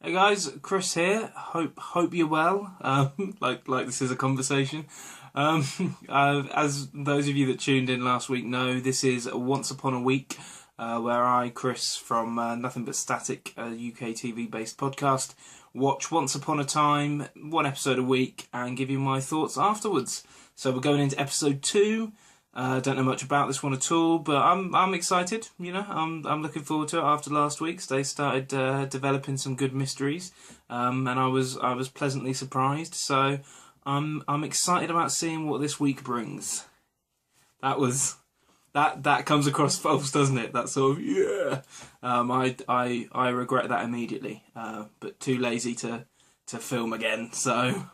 Hey guys, Chris here. Hope you're well. Like this is a conversation. Um, as those of you that tuned in last week know, this is Once Upon a Week, where I, Chris from Nothing But Static, a UK TV based podcast, watch Once Upon a Time, one episode a week, and give you my thoughts afterwards. So we're going into episode 2. Don't know much about this one at all, but I'm excited. You know, I'm looking forward to it. After last week's, they started developing some good mysteries, and I was pleasantly surprised. So I'm excited about seeing what this week brings. That comes across false, doesn't it? That sort of yeah. I regret that immediately, but too lazy to film again. So.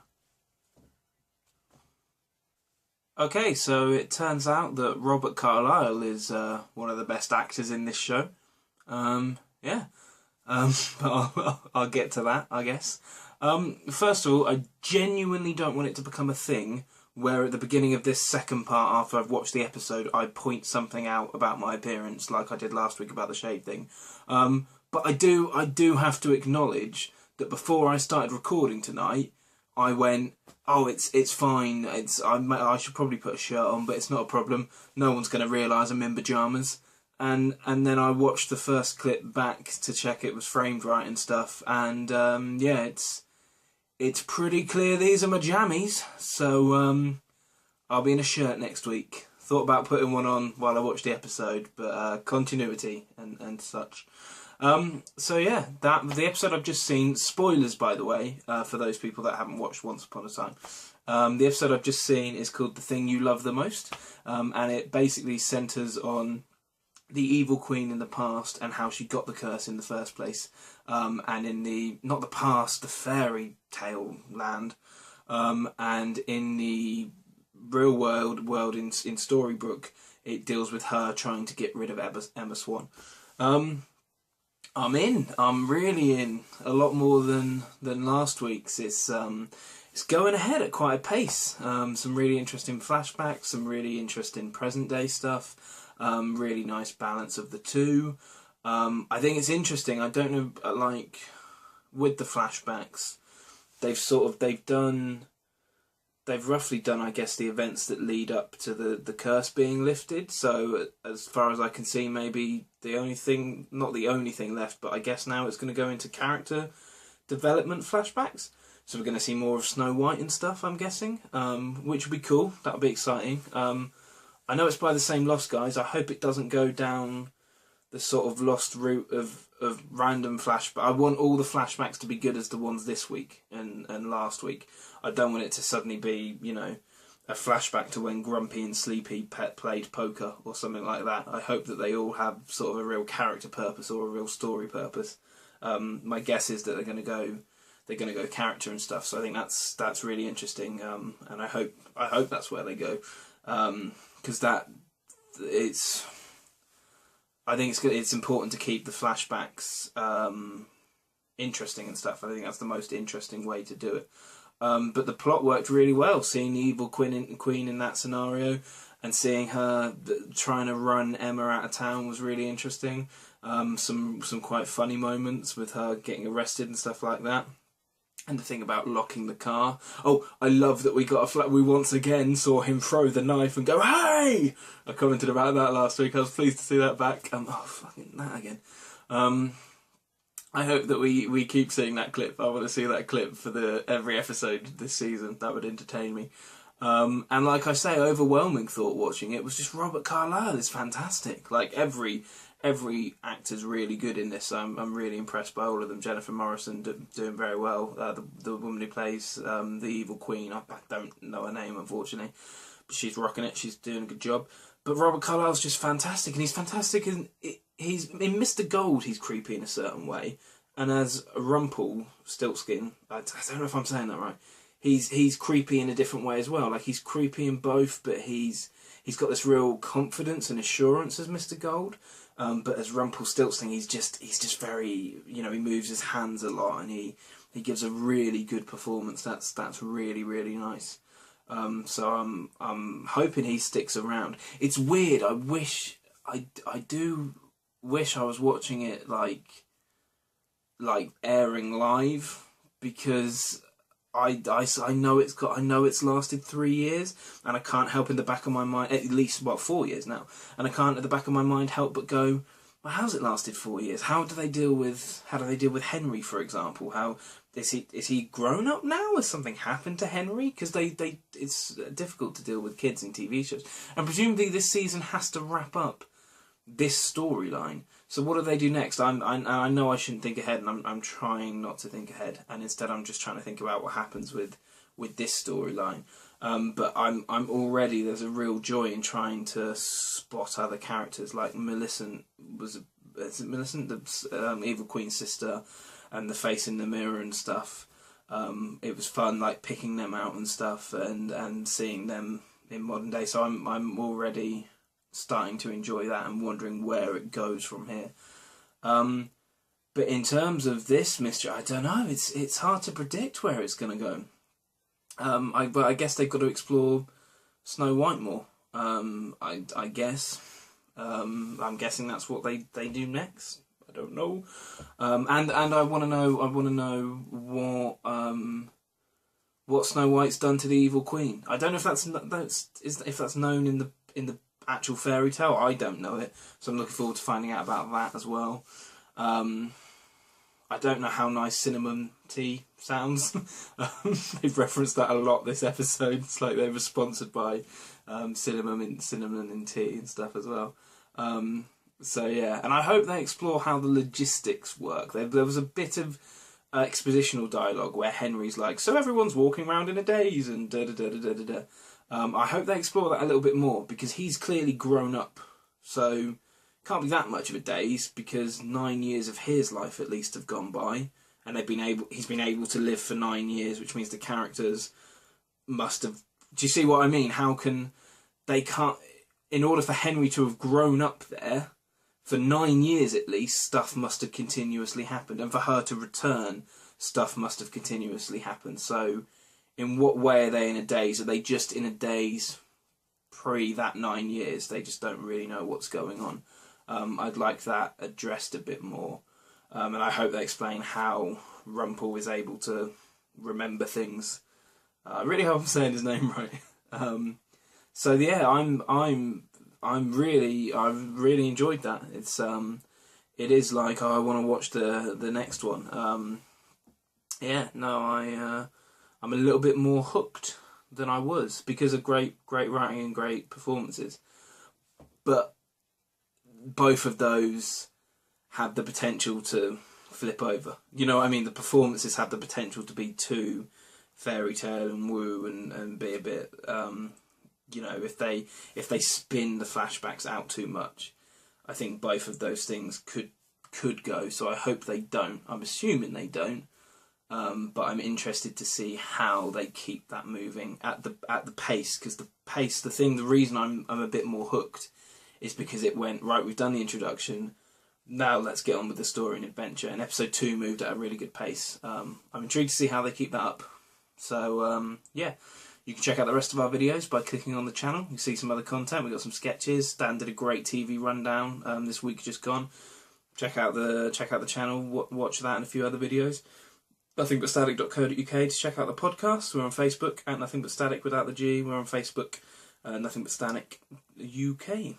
Okay, so it turns out that Robert Carlyle is one of the best actors in this show. Yeah, but I'll get to that, I guess. First of all, I genuinely don't want it to become a thing where at the beginning of this second part, after I've watched the episode, I point something out about my appearance, like I did last week about the shade thing. But I do have to acknowledge that before I started recording tonight, I went, oh, it's fine. I should probably put a shirt on, but it's not a problem. No one's going to realise I'm in pyjamas. And then I watched the first clip back to check it was framed right and stuff. And yeah, it's pretty clear these are my jammies. So I'll be in a shirt next week. Thought about putting one on while I watched the episode, but continuity and such. So yeah, the episode I've just seen, spoilers by the way, for those people that haven't watched Once Upon a Time. The episode I've just seen is called The Thing You Love the Most, and it basically centres on the evil queen in the past and how she got the curse in the first place. And in not the past, the fairy tale land, and in the real world in Storybrooke, it deals with her trying to get rid of Emma Swan. I'm in. I'm really in. A lot more than last week's. It's going ahead at quite a pace. Some really interesting flashbacks, some really interesting present day stuff. Really nice balance of the two. I think it's interesting. I don't know, like with the flashbacks, they've roughly done, I guess, the events that lead up to the curse being lifted. So as far as I can see, maybe not the only thing left, but I guess now it's going to go into character development flashbacks. So we're going to see more of Snow White and stuff, I'm guessing, which would be cool. That would be exciting. I know it's by the same Lost guys. I hope it doesn't go down the sort of Lost route of random flashback. I want all the flashbacks to be good as the ones this week and last week. I don't want it to suddenly be, you know, a flashback to when Grumpy and Sleepy played poker or something like that. I hope that they all have sort of a real character purpose or a real story purpose. My guess is that they're going to go character and stuff. So I think that's really interesting, and I hope that's where they go, because I think it's important to keep the flashbacks interesting and stuff. I think that's the most interesting way to do it. But the plot worked really well. Seeing the evil queen in that scenario and seeing her trying to run Emma out of town was really interesting. Some quite funny moments with her getting arrested and stuff like that. And the thing about locking the car. Oh, I love that we once again saw him throw the knife and go, "Hey!" I commented about that last week. I was pleased to see that back. Oh, fucking that again. I hope that we keep seeing that clip. I want to see that clip for every episode this season. That would entertain me. And like I say, overwhelming thought watching it was just Robert Carlyle is fantastic. Like every actor's really good in this. I'm really impressed by all of them. Jennifer Morrison doing very well. The woman who plays the evil queen, I don't know her name unfortunately, but she's rocking it. She's doing a good job. But Robert Carlyle's just fantastic, and he's fantastic. He's in Mr. Gold. He's creepy in a certain way, and as Rumpelstiltskin, I don't know if I'm saying that right. He's creepy in a different way as well. Like he's creepy in both, but he's got this real confidence and assurance as Mr. Gold. But as Rumpelstiltskin, he's just very, you know, he moves his hands a lot, and he gives a really good performance. That's really, really nice. So I'm hoping he sticks around. It's weird. I do wish I was watching it like like airing live, because I know it's lasted 3 years, and I can't help in the back of my mind, at least 4 years now, and I can't at the back of my mind help but go, well, how's it lasted 4 years? How do they deal with Henry, for example? How is he grown up now? Has something happened to Henry? Because it's difficult to deal with kids in TV shows, and presumably this season has to wrap up this storyline. So what do they do next? I know I shouldn't think ahead, and I'm trying not to think ahead, and instead I'm just trying to think about what happens with this storyline. But I'm already, there's a real joy in trying to spot other characters, like Millicent is it Millicent, the Evil Queen's sister, and the face in the mirror and stuff. It was fun, like picking them out and stuff, and seeing them in modern day. So I'm already starting to enjoy that and wondering where it goes from here. But in terms of this mystery, I don't know. It's hard to predict where it's going to go. But I guess they've got to explore Snow White more. I guess. I'm guessing that's what they do next. I don't know. And I want to know what Snow White's done to the Evil Queen. I don't know if that's known in the actual fairy tale. I don't know it, so I'm looking forward to finding out about that as well. I don't know how nice cinnamon tea sounds. They've referenced that a lot this episode. It's like they were sponsored by cinnamon in tea and stuff as well. So yeah, and I hope they explore how the logistics work. There was a bit of expositional dialogue where Henry's like, so everyone's walking around in a daze and da da da da da da. I hope they explore that a little bit more, because he's clearly grown up, so can't be that much of a daze, because 9 years of his life at least have gone by, and he's been able to live for 9 years, which means the characters must have. Do you see what I mean? How can they can't? In order for Henry to have grown up there for 9 years at least, stuff must have continuously happened, and for her to return, stuff must have continuously happened. So, in what way are they in a daze? Are they just in a daze pre that 9 years? They just don't really know what's going on. I'd like that addressed a bit more. And I hope they explain how Rumpel is able to remember things. I really hope I'm saying his name right. So yeah, I've really enjoyed that. It is like, oh, I want to watch the next one. Yeah, no, I'm a little bit more hooked than I was, because of great writing and great performances. But both of those had the potential to flip over. You know what I mean? The performances had the potential to be too fairy tale and woo and be a bit, you know, if they spin the flashbacks out too much. I think both of those things could go. So I hope they don't. I'm assuming they don't. But I'm interested to see how they keep that moving at the pace, because the reason I'm a bit more hooked is because it went, right, we've done the introduction, now let's get on with the story and adventure, and episode 2 moved at a really good pace. I'm intrigued to see how they keep that up. So yeah, you can check out the rest of our videos by clicking on the channel. You can see some other content. We've got some sketches. Dan did a great TV rundown this week just gone. Check out the channel, watch that and a few other videos. nothingbutstatic.co.uk to check out the podcast. We're on Facebook at Nothing But Static without the G. We're on Facebook, Nothing But Static UK.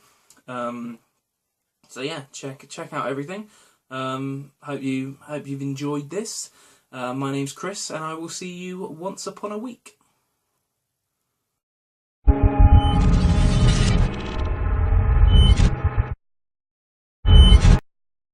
So yeah, check out everything. Hope you've enjoyed this. My name's Chris, and I will see you once upon a week.